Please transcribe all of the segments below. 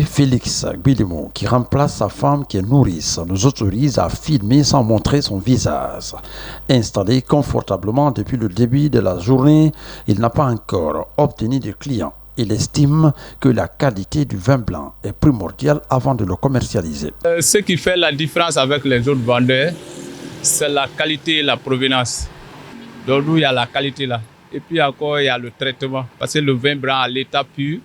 Félix Bilimou, qui remplace sa femme qui est nourrice, nous autorise à filmer sans montrer son visage. Installé confortablement depuis le début de la journée, il n'a pas encore obtenu de clients. Il estime que la qualité du vin blanc est primordiale avant de le commercialiser. Ce qui fait la différence avec les autres vendeurs, c'est la qualité et la provenance. Donc nous, il y a la qualité là. Et puis encore, il y a le traitement. Parce que le vin blanc à l'état pur,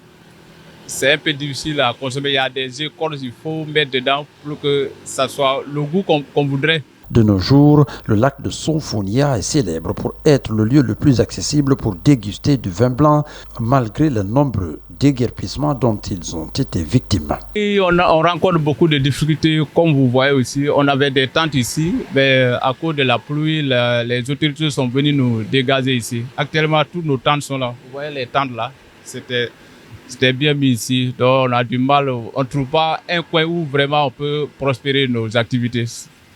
c'est un peu difficile à consommer. Il y a des écorces qu'il faut mettre dedans pour que ça soit le goût qu'on voudrait. De nos jours, le lac de Sonfonia est célèbre pour être le lieu le plus accessible pour déguster du vin blanc, malgré les nombreux déguerpissements dont ils ont été victimes. Et on rencontre beaucoup de difficultés, comme vous voyez aussi. On avait des tentes ici, mais à cause de la pluie, les autorités sont venues nous dégazer ici. Actuellement, toutes nos tentes sont là. Vous voyez les tentes là, c'était bien mis ici. Donc on a du mal, on ne trouve pas un coin où vraiment on peut prospérer nos activités.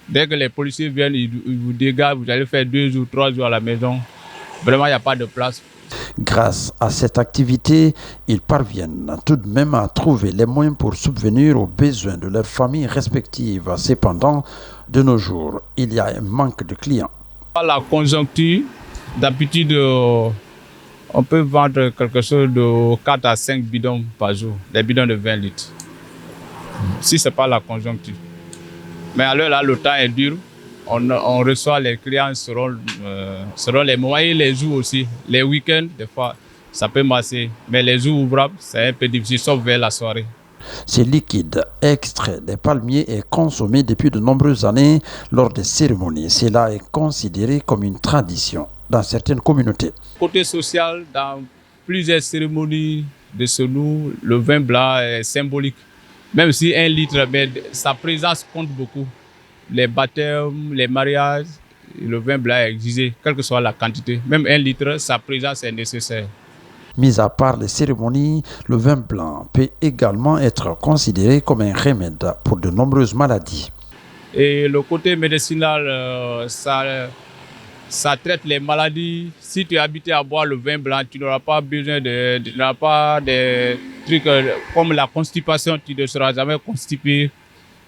Dès que les policiers viennent, ils vous dégagent, vous allez faire 2 ou 3 jours à la maison. Vraiment, il n'y a pas de place. Grâce à cette activité, ils parviennent tout de même à trouver les moyens pour subvenir aux besoins de leurs familles respectives. Cependant, de nos jours, il y a un manque de clients. La conjoncture, d'habitude, on peut vendre quelque chose de 4 à 5 bidons par jour, des bidons de 20 litres. Si ce n'est pas la conjoncture. Mais alors là, le temps est dur. On reçoit les clients selon les moments et les jours aussi. Les week-ends, des fois, ça peut masser. Mais les jours ouvrables, c'est un peu difficile, sauf vers la soirée. Ce liquide extrait des palmiers est consommé depuis de nombreuses années lors des cérémonies. Cela est considéré comme une tradition dans certaines communautés. Côté social, dans plusieurs cérémonies de Senou, le vin blanc est symbolique. Même si 1 litre, mais sa présence compte beaucoup. Les baptêmes, les mariages, le vin blanc est exigé, quelle que soit la quantité. Même 1 litre, sa présence est nécessaire. Mis à part les cérémonies, le vin blanc peut également être considéré comme un remède pour de nombreuses maladies. Et le côté médicinal, ça traite les maladies. Si tu es habitué à boire le vin blanc, tu n'auras pas besoin des trucs comme la constipation, tu ne seras jamais constipé.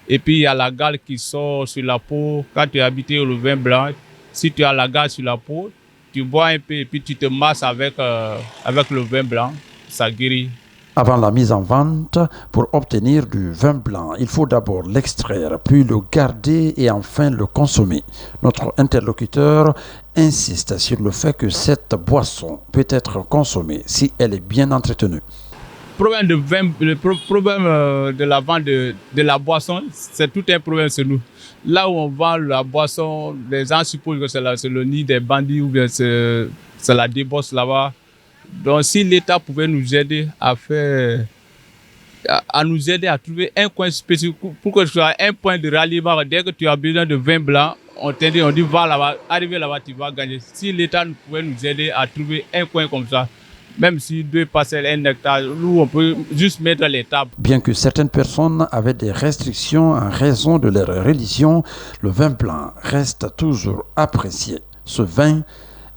Et puis il y a la gale qui sort sur la peau. Quand tu es habitué au vin blanc, si tu as la gale sur la peau, tu bois un peu et puis tu te masses avec le vin blanc, ça guérit. Avant la mise en vente, pour obtenir du vin blanc, il faut d'abord l'extraire, puis le garder et enfin le consommer. Notre interlocuteur insiste sur le fait que cette boisson peut être consommée si elle est bien entretenue. Le problème de la vente de la boisson, c'est tout un problème chez nous. Là où on vend la boisson, les gens supposent que c'est le nid des bandits ou bien c'est la débosse là-bas. Donc si l'État pouvait nous aider à nous aider à trouver un coin spécifique pour que ce soit un point de ralliement. Dès que tu as besoin de vin blanc, on dit va là-bas, arriver là-bas, tu vas gagner. Si l'État pouvait nous aider à trouver un coin comme ça, même si 2 parcelles, 1 hectare, où on peut juste mettre les tables. Bien que certaines personnes avaient des restrictions en raison de leur religion, le vin blanc reste toujours apprécié. Ce vin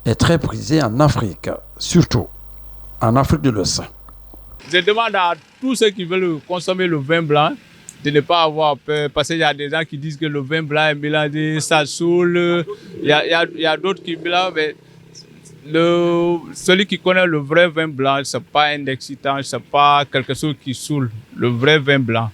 est très prisé en Afrique, surtout en Afrique de l'Ouest. Je demande à tous ceux qui veulent consommer le vin blanc de ne pas avoir peur, parce qu'il y a des gens qui disent que le vin blanc est mélangé, ça saoule. Il y a d'autres qui mélangent, mais celui qui connaît le vrai vin blanc, ce n'est pas un excitant, ce n'est pas quelque chose qui saoule. Le vrai vin blanc.